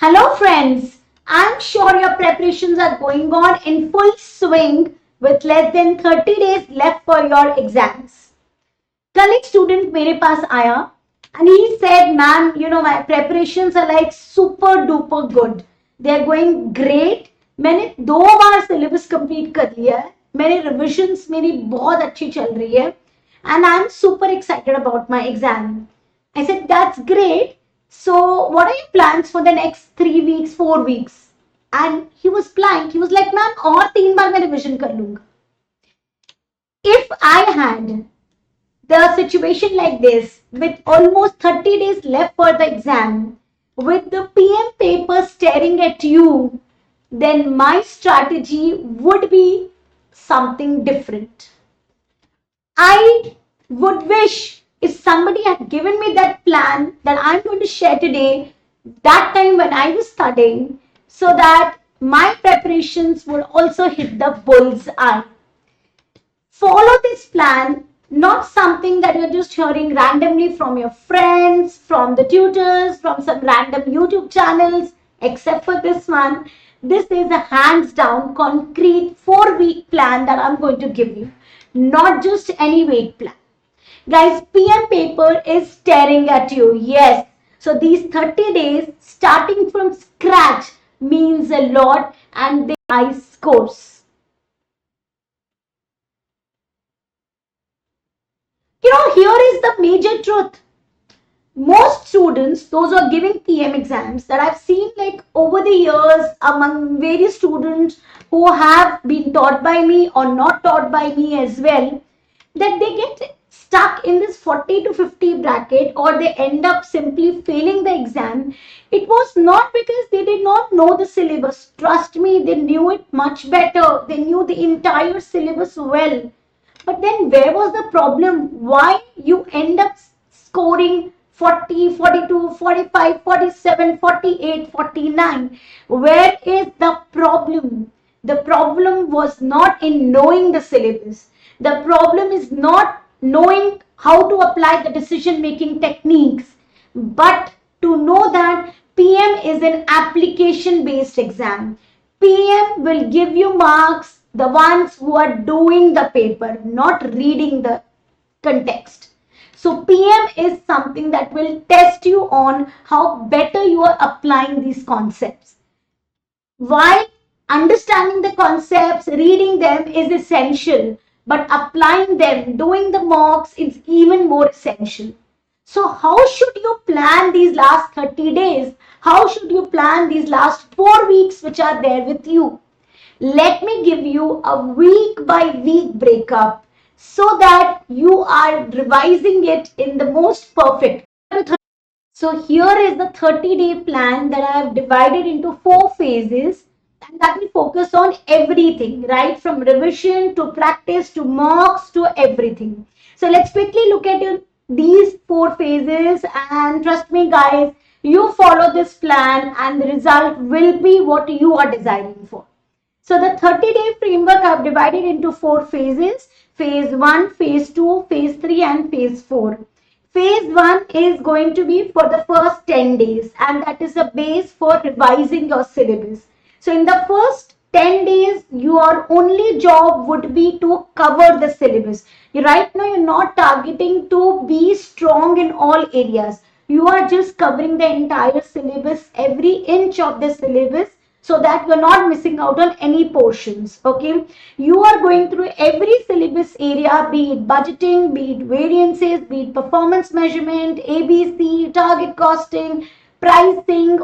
Hello friends, I'm sure your preparations are going on in full swing with less than 30 days left for your exams. कल एक student मेरे पास आया and he said, ma'am, my preparations are like super duper good. They are going great. मैंने 2 बार syllabus complete कर लिया है. मेरे revisions मेरी बहुत अच्छी चल रही है and I'm super excited about my exam. I said, that's great. So what are your plans for the next 3 weeks, 4 weeks? And he was blank. He was like, ma'am, और 3 बार मैं रिविजन कर लूंगा. If I had the situation like this with almost 30 days left for the exam, with the PM paper staring at you, then my strategy would be something different. I would wish if somebody had given me that plan that I'm going to share today, that time when I was studying, so that my preparations would also hit the bull's eye. Follow this plan, not something that you're just hearing randomly from your friends, from the tutors, from some random YouTube channels, except for this one. This is a hands down concrete 4-week plan that I'm going to give you, not just any week plan. Guys, PM paper is staring at you. Yes. So these 30 days starting from scratch means a lot and they high scores. Here is the major truth. Most students, those who are giving PM exams that I've seen like over the years among various students who have been taught by me or not taught by me as well, that they get stuck in this 40 to 50 bracket or they end up simply failing the exam. It was not because they did not know the syllabus. Trust me, they knew it much better. They knew the entire syllabus well. But then where was the problem? Why you end up scoring 40, 42, 45, 47, 48, 49? Where is the problem? The problem was not in knowing the syllabus. The problem is not knowing how to apply the decision-making techniques, but to know that PM is an application-based exam. PM will give you marks, the ones who are doing the paper, not reading the context. So PM is something that will test you on how better you are applying these concepts. While understanding the concepts, reading them is essential, but applying them, doing the mocks is even more essential. So how should you plan these last 30 days? How should you plan these last 4 weeks which are there with you? Let me give you a week by week breakup so that you are revising it in the most perfect. So here is the 30-day plan that I have divided into 4 phases, and that will focus on everything, right? From revision to practice to mocks to everything. So let's quickly look at these 4 phases, and trust me guys, you follow this plan and the result will be what you are desiring for. So the 30-day framework I've divided into 4 phases. Phase 1, Phase 2, Phase 3 and Phase 4. Phase 1 is going to be for the first 10 days and that is a base for revising your syllabus. So in the first 10 days, your only job would be to cover the syllabus. Right now, you're not targeting to be strong in all areas. You are just covering the entire syllabus, every inch of the syllabus, so that you're not missing out on any portions. Okay, you are going through every syllabus area, be it budgeting, be it variances, be it performance measurement, ABC, target costing, pricing,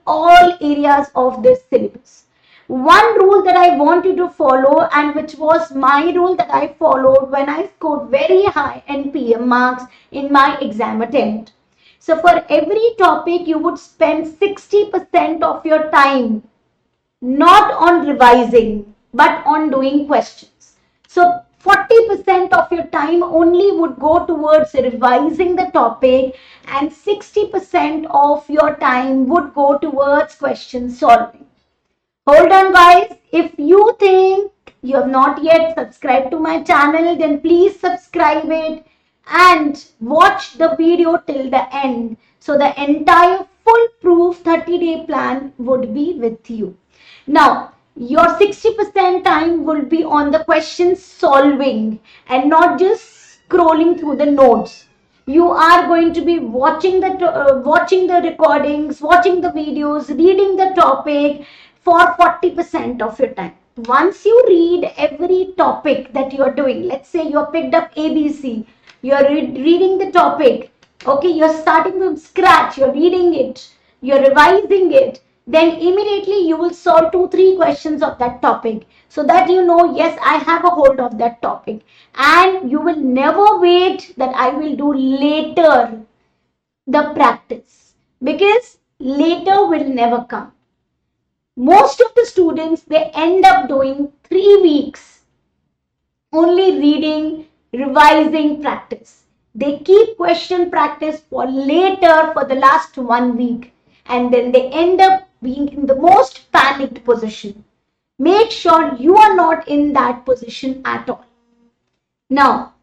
all areas of this syllabus. One rule that I want you to follow, and which was my rule that I followed when I scored very high in PM marks in my exam attempt. So for every topic, you would spend 60% of your time not on revising, but on doing questions. So 40% of your time only would go towards revising the topic and 60% of your time would go towards question solving. Hold on guys, if you think you have not yet subscribed to my channel, then please subscribe it and watch the video till the end. So the entire foolproof 30-day plan would be with you. Now, your 60% time will be on the question solving and not just scrolling through the notes. You are going to be watching the recordings, watching the videos, reading the topic for 40% of your time. Once you read every topic that you are doing, let's say you are picked up ABC, you are reading the topic, okay, you're starting from scratch, you're reading it, you're revising it, then immediately you will solve 2-3 questions of that topic so that you know, yes, I have a hold of that topic. And you will never wait that I will do later the practice, because later will never come. Most of the students, they end up doing 3 weeks only reading, revising, practice. They keep question practice for later for the last 1 week, and then they end up being in the most panicked position. Make sure you are not in that position at all. Now,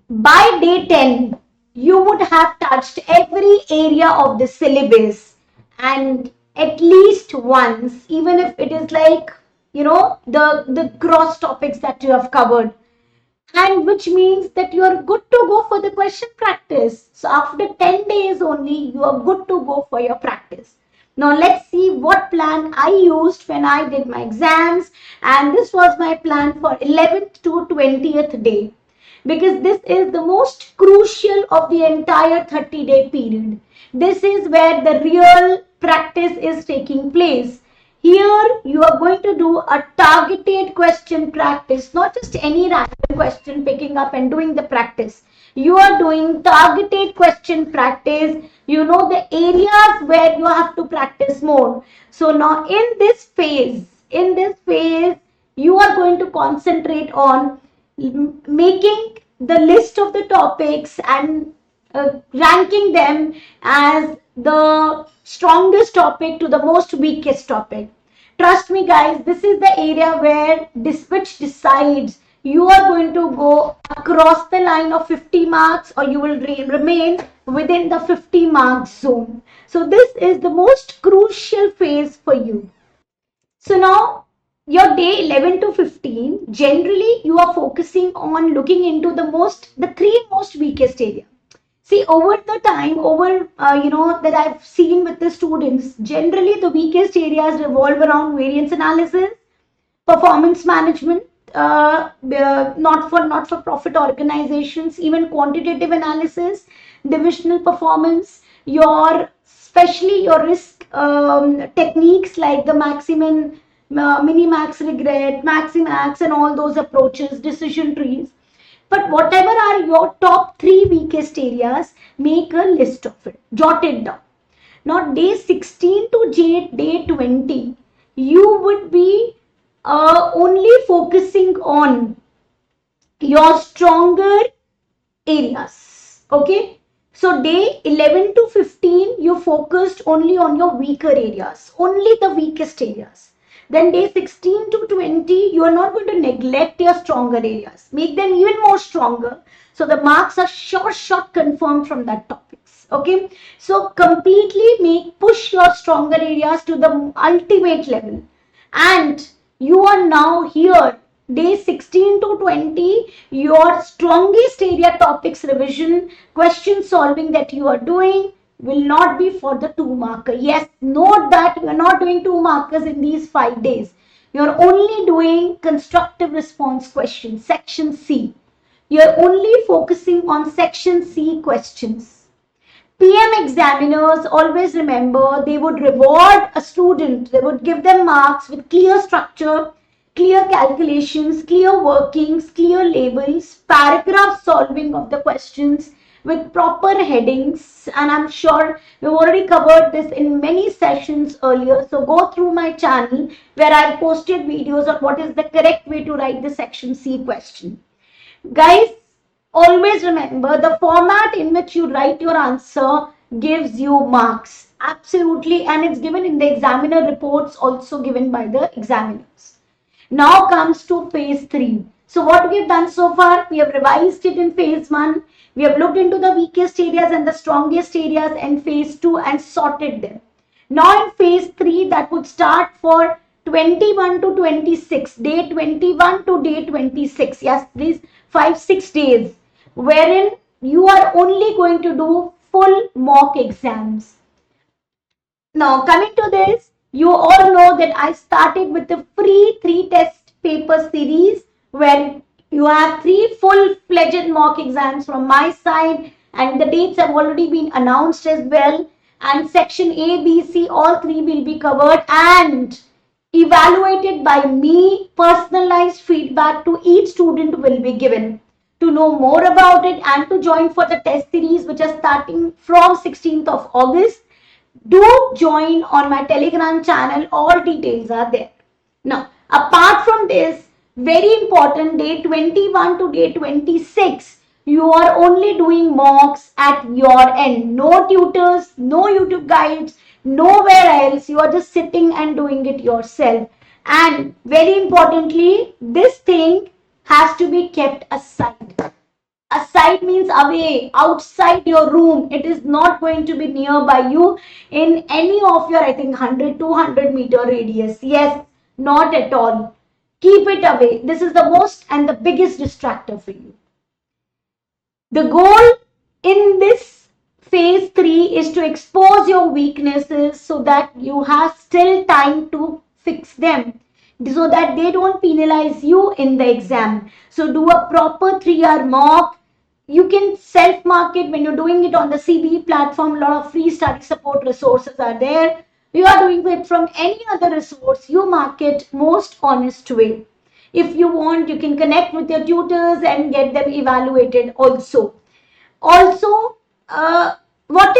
by day 10, you would have touched every area of the syllabus, and at least once, even if it is like, the cross topics that you have covered, and which means that you are good to go for the question practice. So after 10 days only, you are good to go for your practice. Now let's see what plan I used when I did my exams, and this was my plan for 11th to 20th day, because this is the most crucial of the entire 30-day period. This is where the real practice is taking place. Here you are going to do a targeted question practice, not just any random question picking up and doing the practice. You are doing targeted question practice. You know the areas where you have to practice more. So now in this phase, you are going to concentrate on making the list of the topics and ranking them as the strongest topic to the most weakest topic. Trust me guys, this is the area where which decides you are going to go across the line of 50 marks or you will remain within the 50 mark zone. So this is the most crucial phase for you. So now your day 11 to 15, generally you are focusing on looking into the 3 most weakest areas. See, over the time, that I've seen with the students, generally the weakest areas revolve around variance analysis, performance management, not-for-profit organizations, even quantitative analysis, divisional performance, especially your risk techniques like the maximum, minimax, regret, maximax, and all those approaches, decision trees. But whatever are your top 3 weakest areas, make a list of it, jot it down. Now, day 16 to day 20, you would be only focusing on your stronger areas. Okay. So day 11 to 15, you focused only on your weaker areas, only the weakest areas. Then day 16 to 20, you are not going to neglect your stronger areas. Make them even more stronger. So the marks are short confirmed from that topics. Okay. So completely push your stronger areas to the ultimate level. And you are now here, day 16 to 20, your strongest area topics revision, question solving that you are doing will not be for the 2 marker. Yes, note that you are not doing 2 markers in these 5 days. You are only doing constructive response questions, section C. You are only focusing on section C questions. PM examiners, always remember, they would reward a student, they would give them marks with clear structure, clear calculations, clear workings, clear labels, paragraph solving of the questions with proper headings. And I'm sure we've already covered this in many sessions earlier. So go through my channel where I've posted videos on what is the correct way to write the section C question. Guys, always remember the format in which you write your answer gives you marks. Absolutely. And it's given in the examiner reports, also given by the examiners. Now comes to phase 3. So what we have done so far, we have revised it in phase 1. We have looked into the weakest areas and the strongest areas in phase 2 and sorted them. Now in phase 3, that would start for 21 to 26, day 21 to day 26. Yes, these 5-6 days, wherein you are only going to do full mock exams. Now, coming to this, you all know that I started with the free 3 test paper series where you have 3 full-fledged mock exams from my side, and the dates have already been announced as well. And section A, B, C, all 3 will be covered and evaluated by me. Personalized feedback to each student will be given. To know more about it and to join for the test series, which are starting from 16th of August, do join on my Telegram channel. All details are there. Now, apart from this, very important, day 21 to day 26, you are only doing mocks at your end. No tutors, no YouTube guides, nowhere else. You are just sitting and doing it yourself. And very importantly, this thing has to be kept aside. Aside means away, outside your room. It is not going to be nearby you in any of your, I think, 100, 200-meter radius. Yes, not at all. Keep it away. This is the most and the biggest distractor for you. The goal in this phase 3 is to expose your weaknesses so that you have still time to fix them, so that they don't penalize you in the exam. So do a proper 3-hour mock. You can self-market when you're doing it on the CBE platform. A lot of free study support resources are there. You are doing it from any other resource. You market most honest way. If you want, you can connect with your tutors and get them evaluated also. Also, what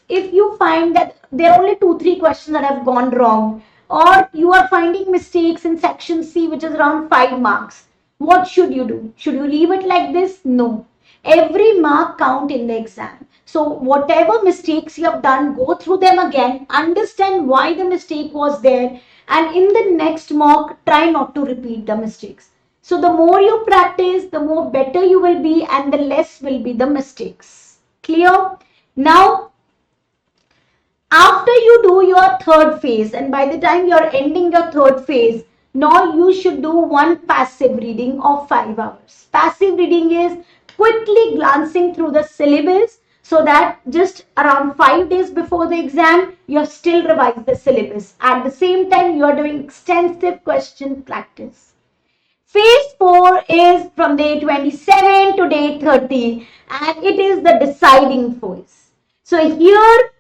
if you find that there are only 2-3 questions that have gone wrong, or you are finding mistakes in section C, which is around 5 marks? What should you do? Should you leave it like this? No. Every mark count in the exam. So whatever mistakes you have done, go through them again, understand why the mistake was there, and in the next mock, try not to repeat the mistakes. So the more you practice, the more better you will be and the less will be the mistakes. Clear? Now, after you do your third phase, and by the time you are ending your third phase, now you should do one passive reading of 5 hours. Passive reading is quickly glancing through the syllabus so that just around 5 days before the exam, you have still revised the syllabus. At the same time, you are doing extensive question practice. Phase 4 is from day 27 to day 30, and it is the deciding phase. So here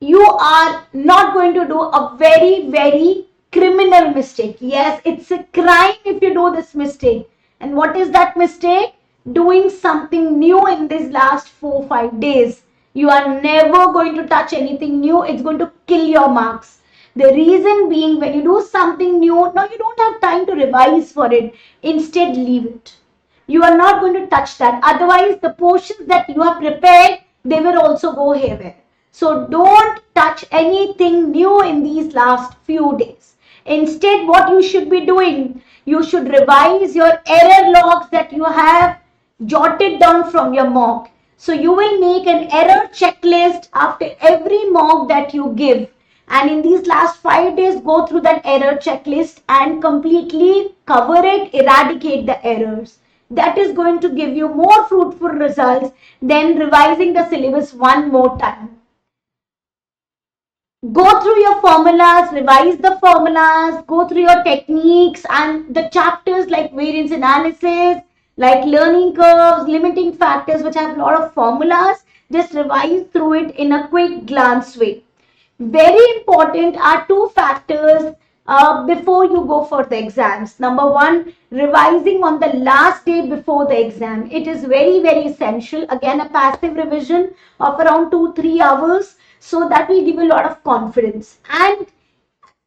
you are not going to do a very, very criminal mistake. Yes, it's a crime if you do this mistake. And what is that mistake? Doing something new in these last 4-5 days. You are never going to touch anything new. It's going to kill your marks. The reason being, when you do something new, now you don't have time to revise for it. Instead, leave it. You are not going to touch that. Otherwise, the portions that you have prepared, they will also go haywire. So don't touch anything new in these last few days. Instead, what you should be doing, you should revise your error logs that you have jotted down from your mock. So you will make an error checklist after every mock that you give. And in these last 5 days, go through that error checklist and completely cover it, eradicate the errors. That is going to give you more fruitful results than revising the syllabus one more time. Go through your formulas, revise the formulas, go through your techniques and the chapters like variance analysis, like learning curves, limiting factors, which have a lot of formulas. Just revise through it in a quick glance way. Very important are 2 factors before you go for the exams. Number 1, revising on the last day before the exam. It is very, very essential. Again, a passive revision of around 2-3 hours. So that will give you a lot of confidence. And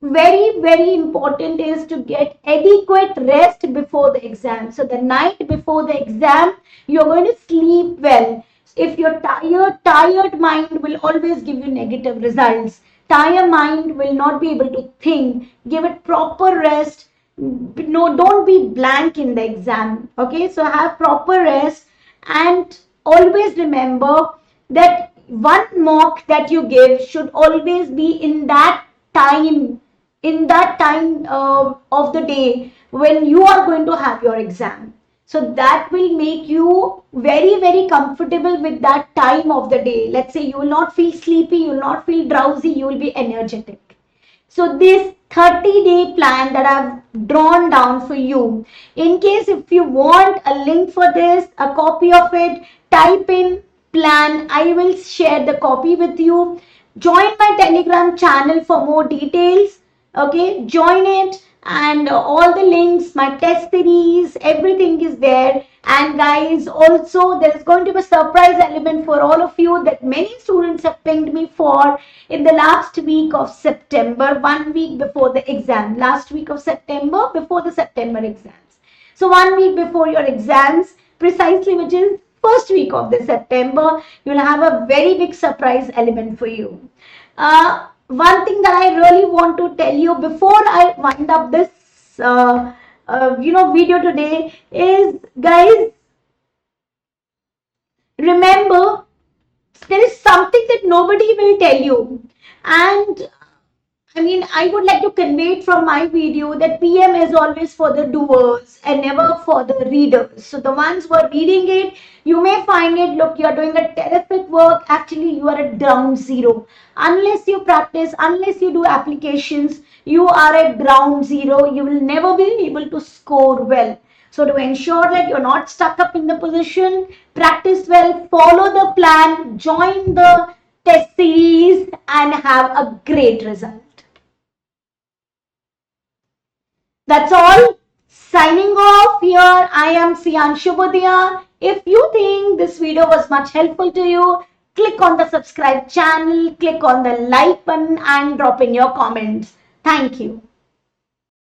very, very important is to get adequate rest before the exam. So the night before the exam, you're going to sleep well. If you're tired mind will always give you negative results. Tired mind will not be able to think. Give it proper rest. No, don't be blank in the exam. Okay, so have proper rest, and always remember that one mock that you give should always be time in that time of the day when you are going to have your exam. So that will make you very comfortable with that time of the day. Let's say you will not feel sleepy, you will not feel drowsy, you will be energetic. So this 30-day plan that I've drawn down for you, in case if you want a link for this, a copy of it, type in plan. I will share the copy with you. Join my Telegram channel for more details. Okay, join it, and all the links, my test series, everything is there. And guys, also there is going to be a surprise element for all of you that many students have pinged me for in the last week of September, 1 week before the exam, last week of September before the September exams. So 1 week before your exams, precisely, which is first week of the September, you'll have a very big surprise element for you. One thing that I really want to tell you before I wind up this video today is, guys, remember, there is something that nobody will tell you, and I mean, I would like to convey it from my video that PM is always for the doers and never for the readers. So the ones who are reading it, you may find it, look, you're doing a terrific work. Actually, you are at ground zero. Unless you practice, unless you do applications, you are at ground zero. You will never be able to score well. So to ensure that you're not stuck up in the position, practice well, follow the plan, join the test series, and have a great result. That's all. Signing off here. I am Sian Shubhodaya. If you think this video was much helpful to you, click on the subscribe channel, click on the like button, and drop in your comments. Thank you.